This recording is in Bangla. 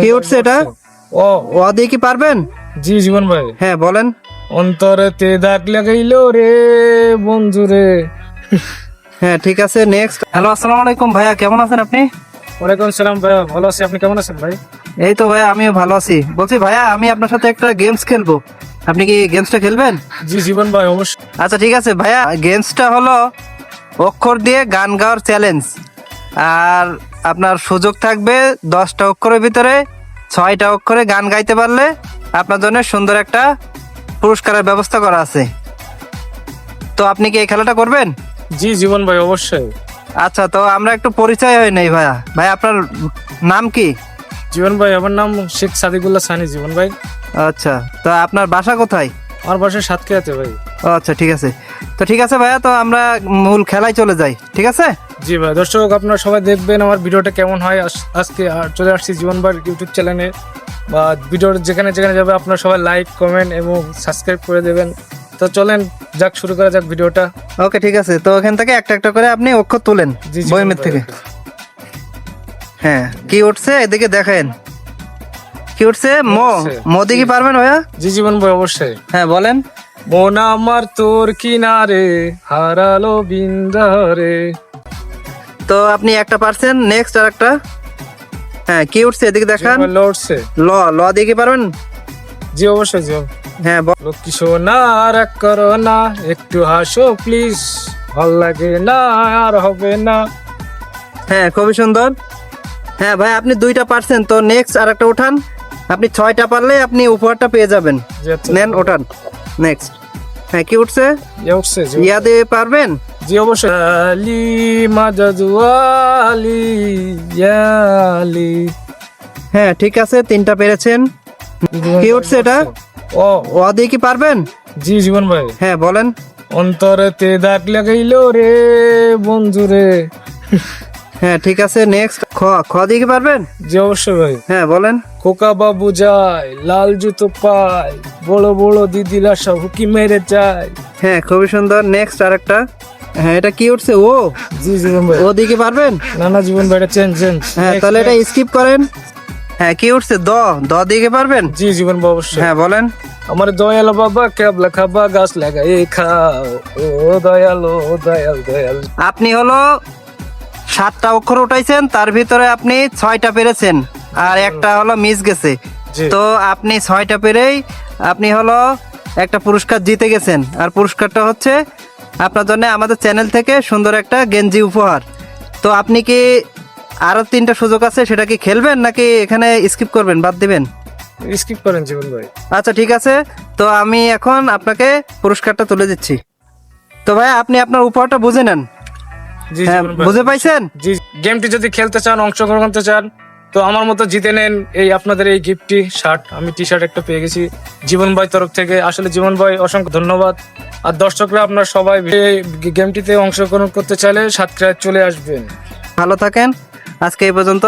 কি উঠছে এটা? ও ও দিয়ে কি পারবেন? জি জীবন ভাই, হ্যাঁ বলেন। অন্তরেতে দাগ লাগাইলো রে বন্ধু রে। হ্যাঁ ঠিক আছে, নেক্সট। হ্যালো, আসসালামু আলাইকুম ভাইয়া, কেমন আছেন আপনি? ওয়ালাইকুম সালাম ভাই, ভালো আছি, আপনি কেমন আছেন ভাই? এই তো ভাইয়া, আমিও ভালো আছি। বলছি ভাইয়া, আমি আপনার সাথে একটা গেমস খেলবো, আপনি কি গেমসটা খেলবেন? জি জীবন ভাই অবশ্যই। আচ্ছা ঠিক আছে ভাইয়া, গেমসটা হলো অক্ষর দিয়ে গান গাওয়ার চ্যালেঞ্জ। আর আপনার সুযোগ থাকবে 10টা অক্ষরের ভিতরে 6টা অক্ষরে গান গাইতে পারলে আপনার জন্য সুন্দর একটা পুরস্কারের ব্যবস্থা করা আছে। তো আপনি কি এই খেলাটা করবেন? জি জীবন ভাই অবশ্যই। আচ্ছা, তো আমরা একটু পরিচয় হয়ে নেই ভাইয়া। ভাই আপনার নাম কি? জীবন ভাই আমার নাম শেখ সাদিকুল্লাহ সানি জীবন ভাই। আচ্ছা, তো আপনার বাসা কোথায়? আমার বাসা সাতক্ষীরাতে ভাই। ও আচ্ছা ঠিক আছে। তো ঠিক আছে ভাইয়া, তো আমরা মূল খেলায় চলে যাই, ঠিক আছে? জি ভাই, দর্শক আপনারা সবাই দেখবেন আমার ভিডিওটা কেমন হয়। আজকে চলে আসছি জীবন ভাই ইউটিউব চ্যানেলে, বা ভিডিওর যেখানে যেখানে যাবে আপনারা সবাই লাইক কমেন্ট এবং সাবস্ক্রাইব করে দেবেন। তো চলেন যাক, শুরু করা যাক ভিডিওটা। ওকে ঠিক আছে, তো ওখান থেকে একটা একটা করে আপনি অক্ষর তোলেন জি, জি, বইমের ভাই। থেকে। হ্যাঁ, কি উঠছে এদিকে দেখেন। কি উঠছে? উঠছে। মোদি কি পারবেন ভাইয়া? জি জীবন ভাই অবশ্যই। হ্যাঁ বলেন। মন আমার তোর কিনারে হারালো বিন্দারে। তো আপনি একটা পারছেন, নেক্সট আর একটা। হ্যাঁ, কি উঠছে এদিকে দেখান। লড়ছে। ল ল দিয়ে কি পারবেন? জি অবশ্যই জি। হ্যাঁ লক্ষ্মী সোনা রাগ করো না, একটু হাসো প্লিজ, ভাল লাগে না আর হবে না। হ্যাঁ, খুবই সুন্দর। হ্যাঁ ভাই, আপনি 2টা পারছেন, তো নেক্সট আর একটা উঠান। আপনি 6টা পারলে আপনি উপহারটা পেয়ে যাবেন। জি আচ্ছা। নেন ওঠান, নেক্সট। হ্যাঁ, কি উঠছে? উঠছে জি। ইয়া দিয়ে পারবেন? জি অবশ্যই। আলি মাজাজুয়ালি ইয়ালি। হ্যাঁ ঠিক আছে, 3টা পেরেছেন। কি উঠছে এটা? ও ও দিয়ে কি পারবেন? জি জীবন ভাই, হ্যাঁ বলেন। অন্তরেতে দাগ লাগাইলো রে বন্ধু রে। হ্যাঁ ঠিক আছে, নেক্সট। খ খ দিয়ে কি পারবেন? জি অবশ্যই ভাই। হ্যাঁ বলেন। খোকা বাবু যায় লাল জুতো পায়, বড় বড় দিদিরা সব হুকি মেরে যায়। হ্যাঁ খুবই সুন্দর, নেক্সট আর একটা। হ্যাঁ, এটা কি উঠছে? ও জি জীবন ভাই। ও দিয়ে কি পারবেন? নানা জীবন ভাই, এটা চেঞ্জ চেঞ্জ। হ্যাঁ, তাহলে এটা স্কিপ করেন। হ্যাঁ, কি উঠছে? দ দ দিয়ে কি পারবেন? জি জীবন ভাই অবশ্যই। হ্যাঁ বলেন। আমার দয়াল বাবা কেবলা খাবা গাছ লাগাই খাও, ও দয়াল ও দয়াল দয়াল। আপনি হলো 7টা অক্ষর উঠাইছেন, তার ভিতরে আপনি 6টা পেরেছেন, আর একটা হলো মিস গেছে। জি। তো আপনি 6টা পেরেই আপনি হলো একটা পুরস্কার জিতে গেছেন। আর পুরস্কারটা হচ্ছে আপনার জন্য আমাদের চ্যানেল থেকে সুন্দর একটা গেঞ্জি উপহার। তো আপনি কি আরো 3টা সুযোগ আছে, সেটা কি খেলবেন নাকি এখানে স্কিপ করবেন, বাদ দিবেন? স্কিপ করেন জীবন ভাই। আচ্ছা ঠিক আছে, তো আমি এখন আপনাকে পুরস্কারটা তুলে দিচ্ছি। তো ভাই, আপনি আপনার উপহারটা বুঝে নেন। জি হ্যাঁ, জীবন ভাই। বুঝে পাইছেন? জি, গেমটি যদি খেলতে চান, অংশগ্রহণ করতে চান, তো আমার মতো জিতে নেন এই আপনাদের এই গিফটটি শার্ট। আমি টি শার্ট একটা পেয়ে গেছি জীবন ভাই তরফ থেকে। আসলে জীবন ভাই অসংখ্য ধন্যবাদ। আর দর্শকরা আপনারা সবাই এই গেমটিতে অংশগ্রহণ করতে চাইলে সাতক্ষীরায় চলে আসবেন। ভালো থাকেন, আজকে এই পর্যন্ত।